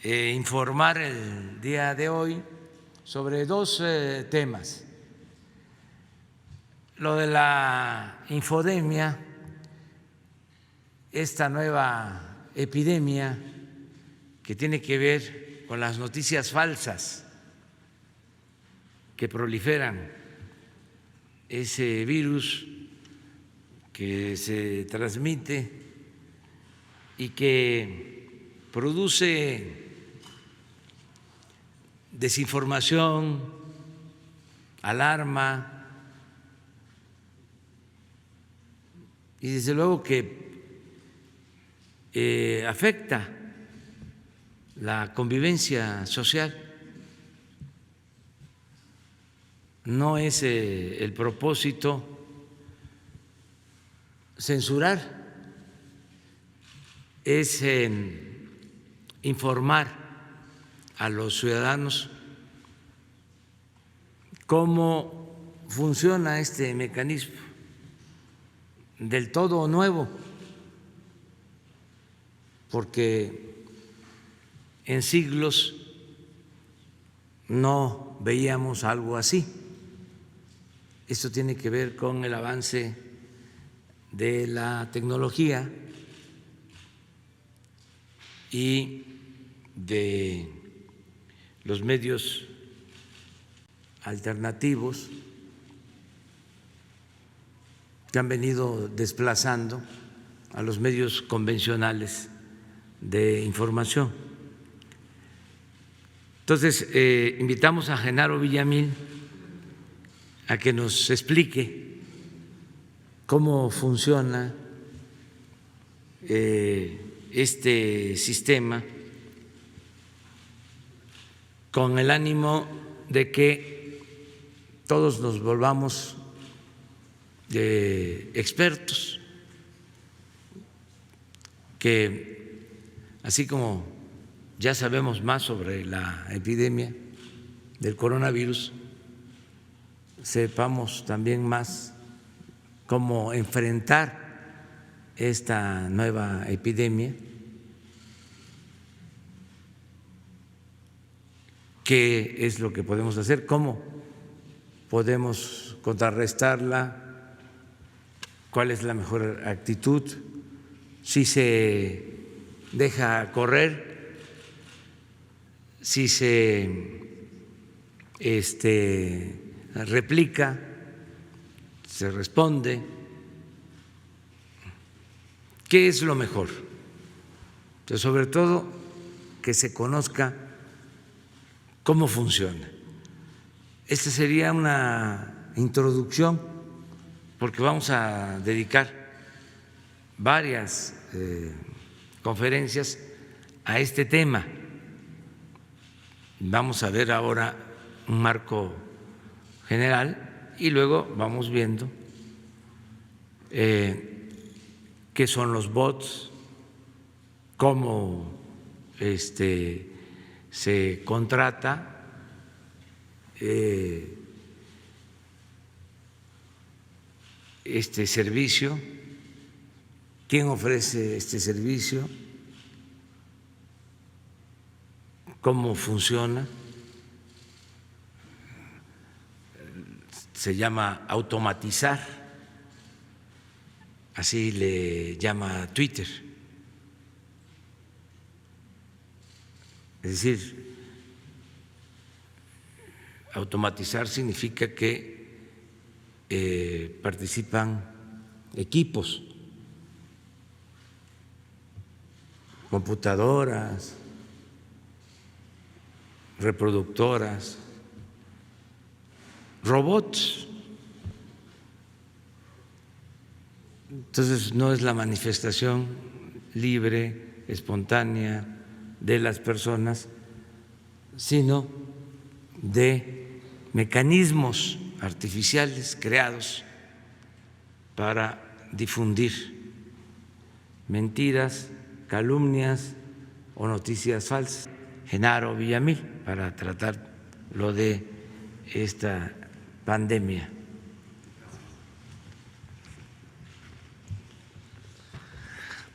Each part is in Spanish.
informar el día de hoy sobre dos temas. Lo de la infodemia, esta nueva epidemia que tiene que ver con las noticias falsas que proliferan, ese virus que se transmite y que produce desinformación, alarma y desde luego que afecta la convivencia social. No es el propósito censurar, es informar a los ciudadanos cómo funciona este mecanismo del todo nuevo, porque en siglos no veíamos algo así. Esto tiene que ver con el avance de la tecnología y de los medios alternativos que han venido desplazando a los medios convencionales de información. Entonces, invitamos a Genaro Villamil a que nos explique cómo funciona este sistema, con el ánimo de que todos nos volvamos expertos, que así como ya sabemos más sobre la epidemia del coronavirus, sepamos también más cómo enfrentar esta nueva epidemia, qué es lo que podemos hacer, cómo podemos contrarrestarla, cuál es la mejor actitud, si se deja correr, si se replica, se responde, ¿qué es lo mejor? Entonces, sobre todo, que se conozca cómo funciona. Esta sería una introducción, porque vamos a dedicar varias conferencias a este tema. Vamos a ver ahora un marco general y luego vamos viendo qué son los bots, cómo se contrata, este servicio, quién ofrece este servicio, cómo funciona. Se llama automatizar, así le llama Twitter. Es decir, automatizar significa que participan equipos, computadoras, reproductoras, robots. Entonces no es la manifestación libre, espontánea de las personas, sino de mecanismos artificiales creados para difundir mentiras, calumnias o noticias falsas. Genaro Villamil, para tratar lo de esta pandemia.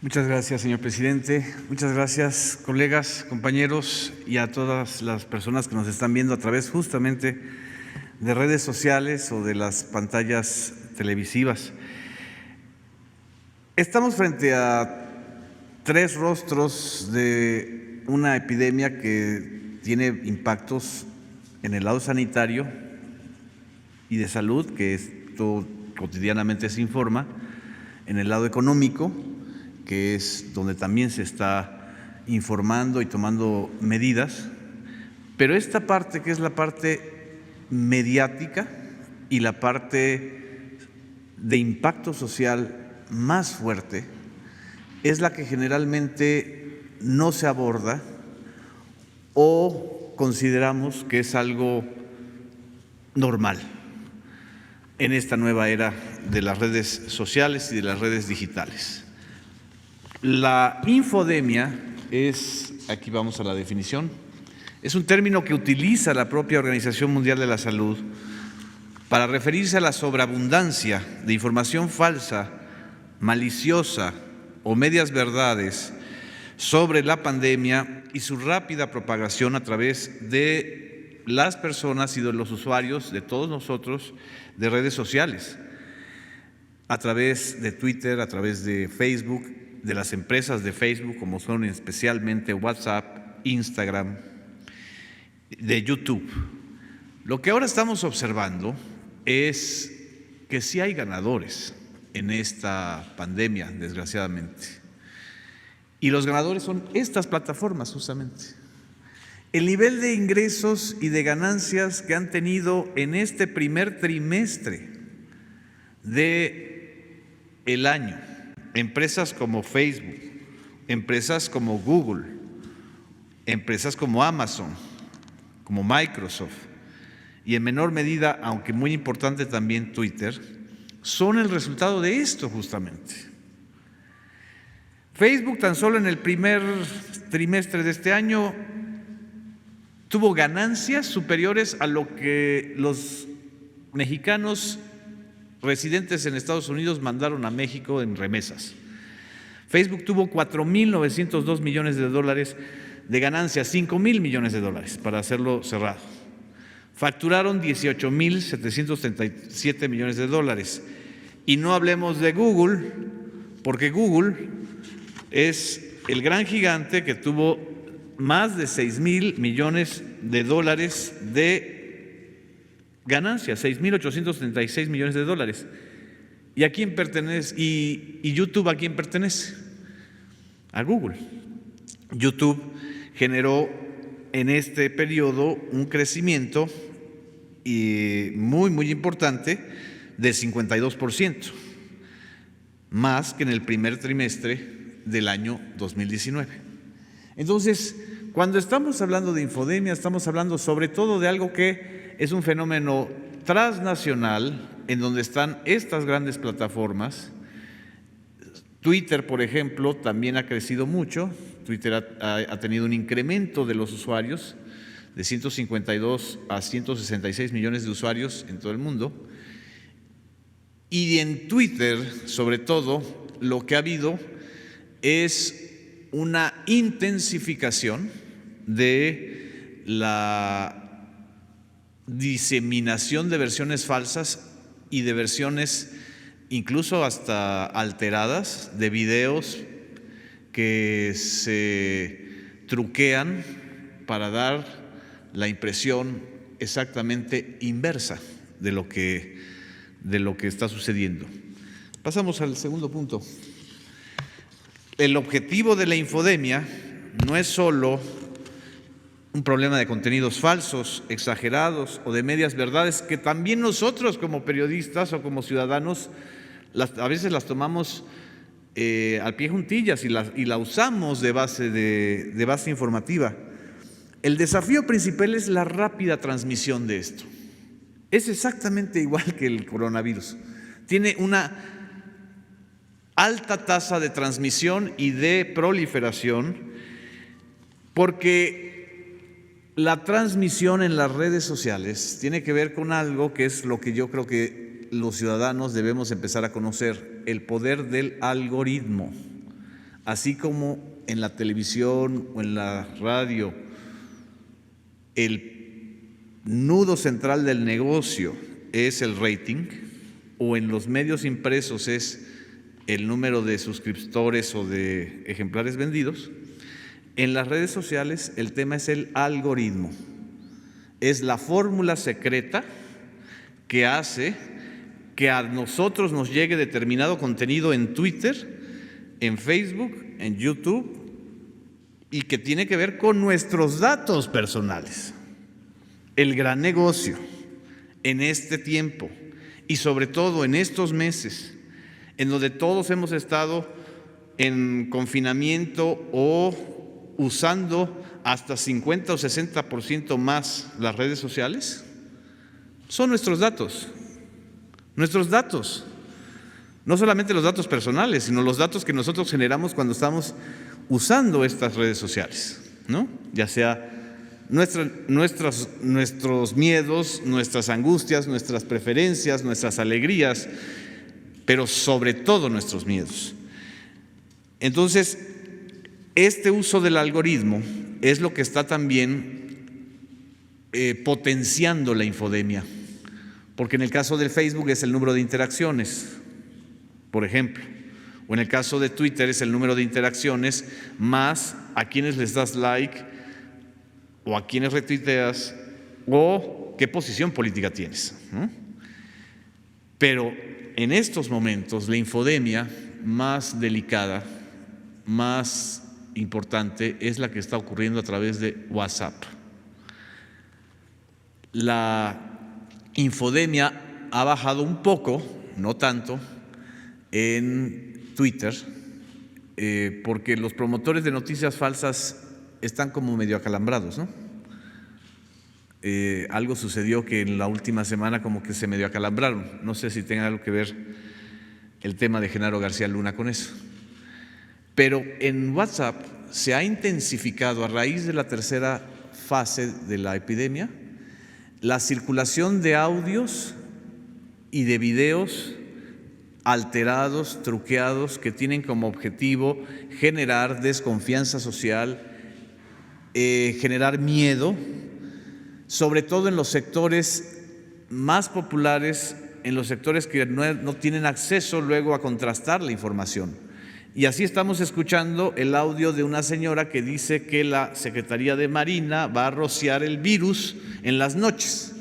Muchas gracias, señor presidente. Muchas gracias, colegas, compañeros y a todas las personas que nos están viendo a través justamente de redes sociales o de las pantallas televisivas. Estamos frente a tres rostros de una epidemia que tiene impactos en el lado sanitario y de salud, que esto cotidianamente se informa, en el lado económico, que es donde también se está informando y tomando medidas, pero esta parte que es la parte mediática y la parte de impacto social más fuerte es la que generalmente no se aborda o consideramos que es algo normal en esta nueva era de las redes sociales y de las redes digitales. La infodemia es, aquí vamos a la definición, es un término que utiliza la propia Organización Mundial de la Salud para referirse a la sobreabundancia de información falsa, maliciosa o medias verdades sobre la pandemia y su rápida propagación a través de las personas y de los usuarios, de todos nosotros, de redes sociales, a través de Twitter, a través de Facebook, de las empresas de Facebook, como son especialmente WhatsApp, Instagram, de YouTube. Lo que ahora estamos observando es que sí hay ganadores en esta pandemia, desgraciadamente. Y los ganadores son estas plataformas, justamente. El nivel de ingresos y de ganancias que han tenido en este primer trimestre del año, empresas como Facebook, empresas como Google, empresas como Amazon, como Microsoft y en menor medida, aunque muy importante también Twitter, son el resultado de esto justamente. Facebook tan solo en el primer trimestre de este año tuvo ganancias superiores a lo que los mexicanos residentes en Estados Unidos mandaron a México en remesas. Facebook tuvo 4.902 millones de dólares de ganancias, 5.000 millones de dólares, para hacerlo cerrado. Facturaron 18.737 millones de dólares. Y no hablemos de Google, porque Google es el gran gigante que tuvo más de 6.000 millones de dólares de ganancias, 6.836 millones de dólares. ¿Y a quién pertenece? ¿Y YouTube a quién pertenece? A Google. YouTube generó en este periodo un crecimiento muy importante del 52%, más que en el primer trimestre del año 2019. Entonces, cuando estamos hablando de infodemia, estamos hablando sobre todo de algo que es un fenómeno transnacional en donde están estas grandes plataformas. Twitter, por ejemplo, también ha crecido mucho. Twitter ha tenido un incremento de los usuarios de 152 a 166 millones de usuarios en todo el mundo. Y en Twitter, sobre todo, lo que ha habido es una intensificación de la diseminación de versiones falsas y de versiones incluso hasta alteradas de videos que se truquean para dar la impresión exactamente inversa de lo que está sucediendo. Pasamos al segundo punto. El objetivo de la infodemia no es solo un problema de contenidos falsos, exagerados o de medias verdades, que también nosotros como periodistas o como ciudadanos a veces las tomamos al pie juntillas y la usamos de base informativa. El desafío principal es la rápida transmisión de esto. Es exactamente igual que el coronavirus. Tiene una alta tasa de transmisión y de proliferación porque la transmisión en las redes sociales tiene que ver con algo que es lo que yo creo que los ciudadanos debemos empezar a conocer: el poder del algoritmo. así como en la televisión o en la radio, el nudo central del negocio es el rating, o en los medios impresos es el número de suscriptores o de ejemplares vendidos, en las redes sociales el tema es el algoritmo. Es la fórmula secreta que hace que a nosotros nos llegue determinado contenido en Twitter, en Facebook, en YouTube, y que tiene que ver con nuestros datos personales. El gran negocio en este tiempo y sobre todo en estos meses, en donde todos hemos estado en confinamiento o usando hasta 50 o 60% más las redes sociales, son nuestros datos. Nuestros datos. No solamente los datos personales, sino los datos que nosotros generamos cuando estamos usando estas redes sociales, ¿no? Ya sea nuestros miedos, nuestras angustias, nuestras preferencias, nuestras alegrías, pero sobre todo nuestros miedos. Entonces, este uso del algoritmo es lo que está también potenciando la infodemia, porque en el caso del Facebook es el número de interacciones, por ejemplo, o en el caso de Twitter es el número de interacciones más a quienes les das like o a quienes retuiteas o qué posición política tienes, ¿no? Pero en estos momentos la infodemia más delicada, más importante, es la que está ocurriendo a través de WhatsApp. La infodemia ha bajado un poco, no tanto, en Twitter, porque los promotores de noticias falsas están como medio acalambrados, ¿no? Algo sucedió que en la última semana como que se medio acalambraron. No sé si tenga algo que ver el tema de Genaro García Luna con eso. Pero en WhatsApp se ha intensificado a raíz de la tercera fase de la epidemia la circulación de audios y de videos alterados, truqueados, que tienen como objetivo generar desconfianza social, generar miedo, sobre todo en los sectores más populares, en los sectores que no tienen acceso luego a contrastar la información. Y así estamos escuchando el audio de una señora que dice que la Secretaría de Marina va a rociar el virus en las noches,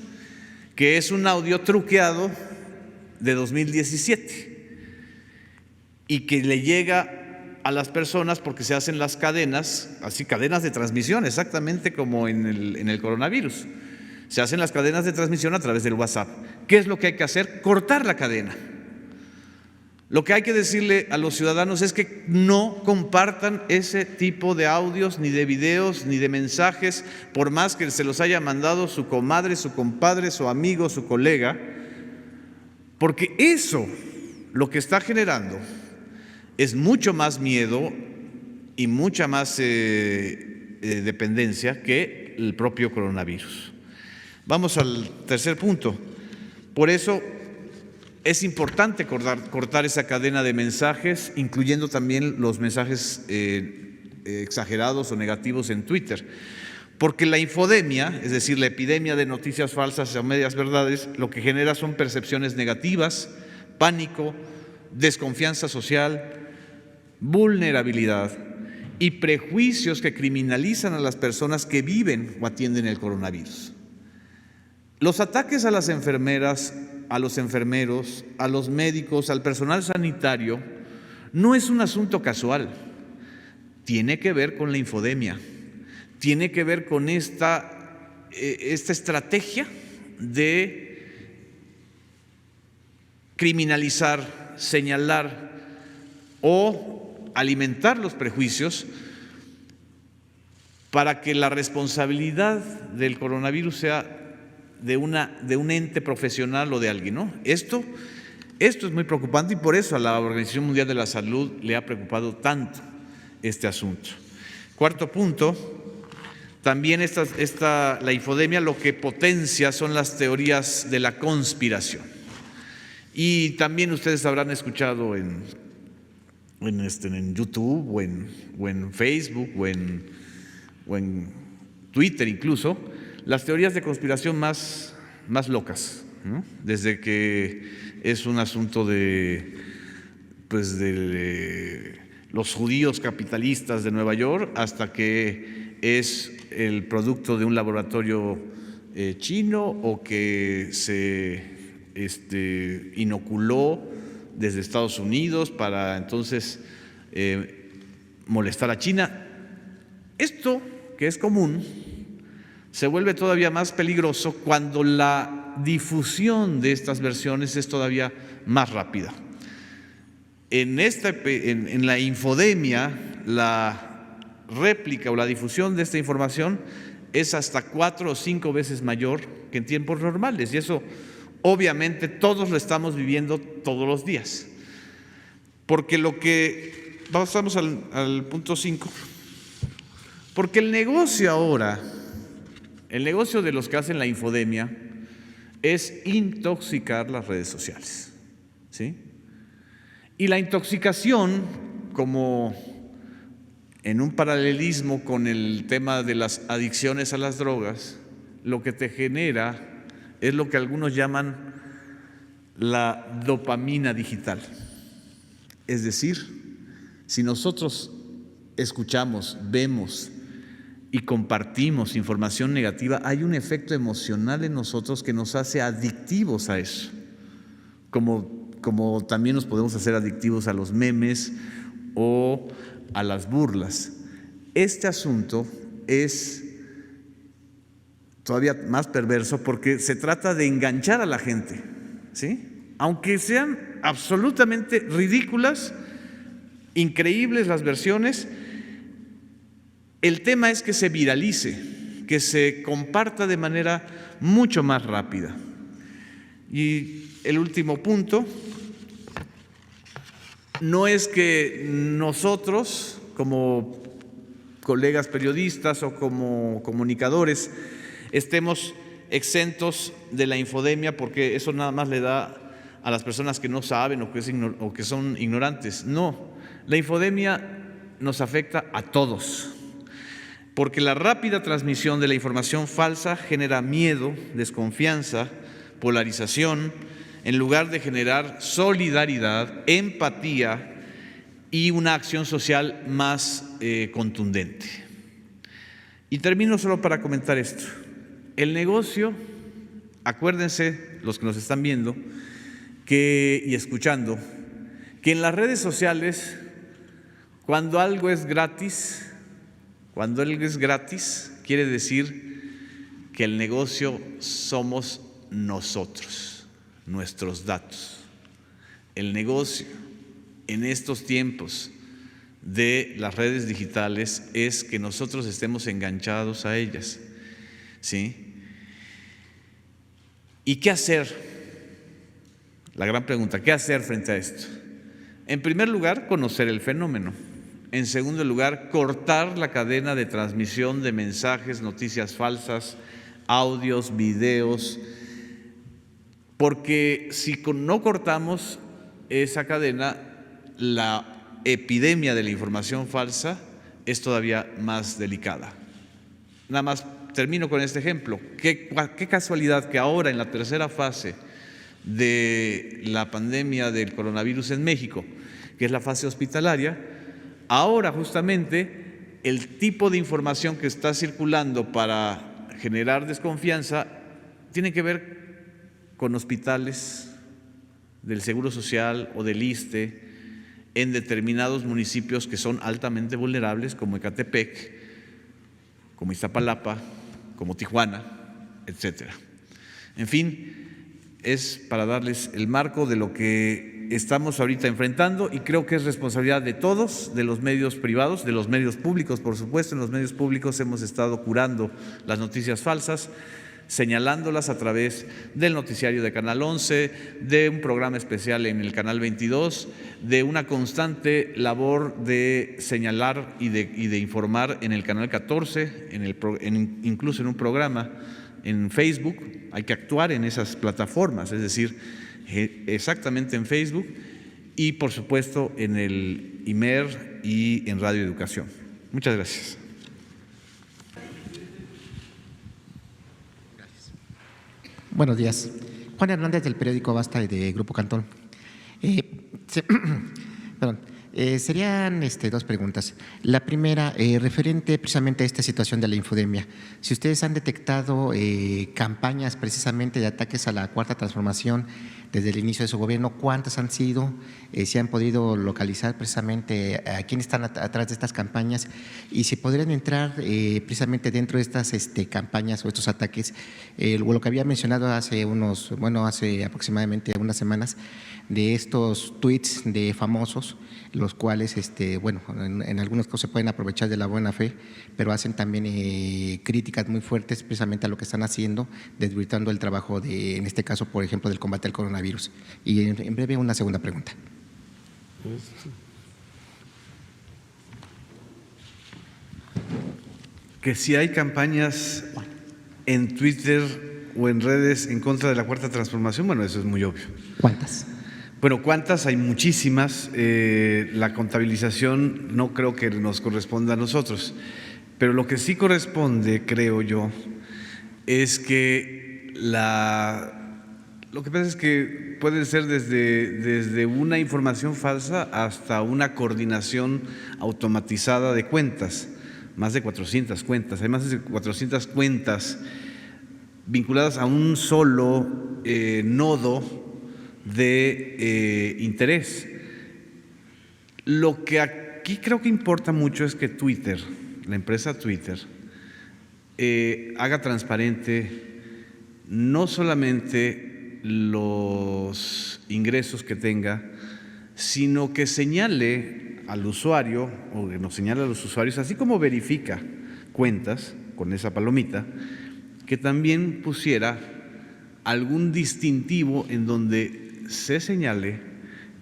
que es un audio truqueado de 2017 y que le llega a las personas porque se hacen las cadenas, así cadenas de transmisión, exactamente como en el coronavirus. Se hacen las cadenas de transmisión a través del WhatsApp. ¿Qué es lo que hay que hacer? Cortar la cadena. Lo que hay que decirle a los ciudadanos es que no compartan ese tipo de audios, ni de videos, ni de mensajes, por más que se los haya mandado su comadre, su compadre, su amigo, su colega, porque eso lo que está generando es mucho más miedo y mucha más dependencia que el propio coronavirus. Vamos al tercer punto. Por eso es importante cortar esa cadena de mensajes, incluyendo también los mensajes exagerados o negativos en Twitter, porque la infodemia, es decir, la epidemia de noticias falsas o medias verdades, lo que genera son percepciones negativas, pánico, desconfianza social, vulnerabilidad y prejuicios que criminalizan a las personas que viven o atienden el coronavirus. Los ataques a las enfermeras, a los enfermeros, a los médicos, al personal sanitario, no es un asunto casual. Tiene que ver con la infodemia, tiene que ver con esta estrategia de criminalizar, señalar o alimentar los prejuicios para que la responsabilidad del coronavirus sea de un ente profesional o de alguien, ¿no? Esto es muy preocupante y por eso a la Organización Mundial de la Salud le ha preocupado tanto este asunto. Cuarto punto, también la infodemia lo que potencia son las teorías de la conspiración. Y también ustedes habrán escuchado en en YouTube o en Facebook o en Twitter incluso, las teorías de conspiración más locas, ¿no? Desde que es un asunto de los judíos capitalistas de Nueva York hasta que es el producto de un laboratorio chino o que se inoculó desde Estados Unidos para entonces molestar a China. Esto, que es común, se vuelve todavía más peligroso cuando la difusión de estas versiones es todavía más rápida. En la infodemia, la réplica o la difusión de esta información es hasta 4 o 5 veces mayor que en tiempos normales, y eso obviamente todos lo estamos viviendo todos los días. Porque pasamos al punto 5, porque el negocio ahora, el negocio de los que hacen la infodemia es intoxicar las redes sociales, ¿sí? Y la intoxicación, como en un paralelismo con el tema de las adicciones a las drogas, lo que te genera es lo que algunos llaman la dopamina digital. Es decir, si nosotros escuchamos, vemos y compartimos información negativa, hay un efecto emocional en nosotros que nos hace adictivos a eso, como también nos podemos hacer adictivos a los memes o a las burlas. Este asunto es todavía más perverso porque se trata de enganchar a la gente, ¿sí? Aunque sean absolutamente ridículas, increíbles las versiones, el tema es que se viralice, que se comparta de manera mucho más rápida. Y el último punto, no es que nosotros, como colegas periodistas o como comunicadores, estemos exentos de la infodemia porque eso nada más le da a las personas que no saben o que son ignorantes. No, la infodemia nos afecta a todos, porque la rápida transmisión de la información falsa genera miedo, desconfianza, polarización, en lugar de generar solidaridad, empatía y una acción social más contundente. Y termino solo para comentar esto. El negocio, acuérdense, los que nos están viendo y escuchando, que en las redes sociales, cuando algo es gratis, quiere decir que el negocio somos nosotros, nuestros datos. El negocio en estos tiempos de las redes digitales es que nosotros estemos enganchados a ellas, ¿sí? ¿Y qué hacer? La gran pregunta, ¿qué hacer frente a esto? En primer lugar, conocer el fenómeno. En segundo lugar, cortar la cadena de transmisión de mensajes, noticias falsas, audios, videos, porque si no cortamos esa cadena, la epidemia de la información falsa es todavía más delicada. Nada más termino con este ejemplo. Qué casualidad que ahora en la tercera fase de la pandemia del coronavirus en México, que es la fase hospitalaria, ahora justamente el tipo de información que está circulando para generar desconfianza tiene que ver con hospitales del Seguro Social o del ISSSTE en determinados municipios que son altamente vulnerables, como Ecatepec, como Iztapalapa, como Tijuana, etcétera. En fin, es para darles el marco de lo que estamos ahorita enfrentando, y creo que es responsabilidad de todos, de los medios privados, de los medios públicos, por supuesto. En los medios públicos hemos estado curando las noticias falsas, señalándolas a través del noticiario de Canal 11, de un programa especial en el Canal 22, de una constante labor de señalar y de informar en el Canal 14, incluso en un programa en Facebook. Hay que actuar en esas plataformas, es decir, exactamente en Facebook, y, por supuesto, en el IMER y en Radio Educación. Muchas gracias. Buenos días. Juan Hernández, del periódico Basta y de Grupo Cantón. Serían dos preguntas. La primera, referente precisamente a esta situación de la infodemia. Si ustedes han detectado campañas precisamente de ataques a la Cuarta Transformación desde el inicio de su gobierno, ¿cuántas han sido? Si han podido localizar precisamente a quiénes están atrás de estas campañas y si podrían entrar precisamente dentro de estas campañas o estos ataques, lo que había mencionado hace aproximadamente unas semanas, de estos tweets de famosos, los cuales, en algunos casos se pueden aprovechar de la buena fe, pero hacen también críticas muy fuertes precisamente a lo que están haciendo, desvirtuando el trabajo en este caso, por ejemplo, del combate al coronavirus. Y en breve una segunda pregunta. Que si hay campañas en Twitter o en redes en contra de la Cuarta Transformación, bueno, eso es muy obvio. ¿Cuántas? Bueno, ¿cuántas? Hay muchísimas. La contabilización no creo que nos corresponda a nosotros, pero lo que sí corresponde, creo yo, es que lo que pasa es que puede ser desde una información falsa hasta una coordinación automatizada de cuentas, más de 400 cuentas. Hay más de 400 cuentas vinculadas a un solo nodo de interés. Lo que aquí creo que importa mucho es que Twitter, la empresa Twitter, haga transparente no solamente los ingresos que tenga, sino que señale al usuario, o que nos señale a los usuarios, así como verifica cuentas con esa palomita, que también pusiera algún distintivo en donde se señale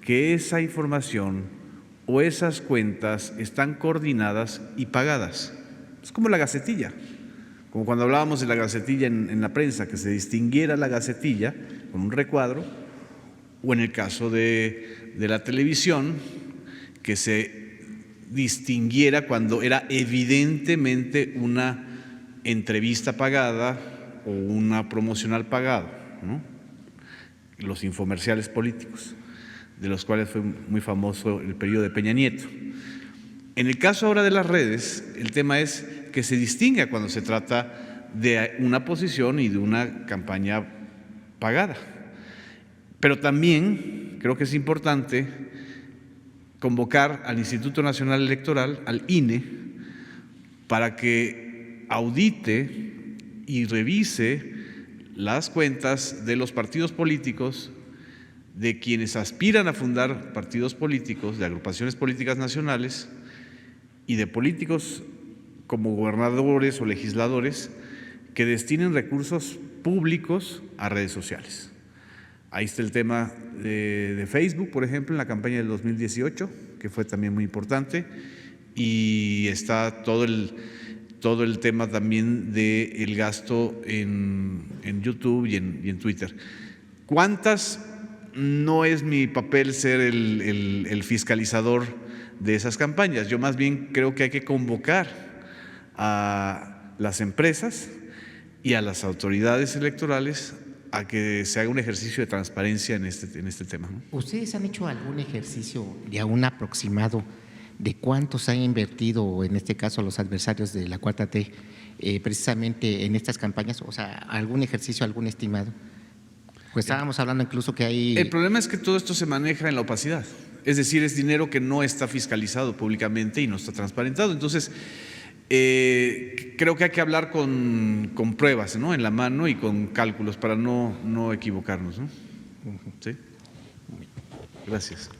que esa información o esas cuentas están coordinadas y pagadas. Es como la gacetilla, como cuando hablábamos de la gacetilla en la prensa, que se distinguiera la gacetilla con un recuadro, o en el caso de la televisión, que se distinguiera cuando era evidentemente una entrevista pagada o una promocional pagada, ¿no? Los infomerciales políticos, de los cuales fue muy famoso el periodo de Peña Nieto. En el caso ahora de las redes, el tema es que se distinga cuando se trata de una posición y de una campaña pagada. Pero también creo que es importante convocar al Instituto Nacional Electoral, al INE, para que audite y revise las cuentas de los partidos políticos, de quienes aspiran a fundar partidos políticos, de agrupaciones políticas nacionales y de políticos como gobernadores o legisladores que destinen recursos públicos a redes sociales. Ahí está el tema de Facebook, por ejemplo, en la campaña del 2018, que fue también muy importante, y está todo el tema también del gasto en YouTube y en Twitter. ¿Cuántas? No es mi papel ser el fiscalizador de esas campañas. Yo más bien creo que hay que convocar a las empresas y a las autoridades electorales a que se haga un ejercicio de transparencia en este tema, ¿no? ¿Ustedes han hecho algún ejercicio de un aproximado de cuánto se han invertido, en este caso los adversarios de la 4T, precisamente en estas campañas? O sea, ¿algún ejercicio, algún estimado? Pues estábamos hablando incluso que hay… El problema es que todo esto se maneja en la opacidad, es decir, es dinero que no está fiscalizado públicamente y no está transparentado. Entonces, creo que hay que hablar con pruebas, ¿no?, en la mano y con cálculos para no equivocarnos, ¿no? ¿Sí? Gracias.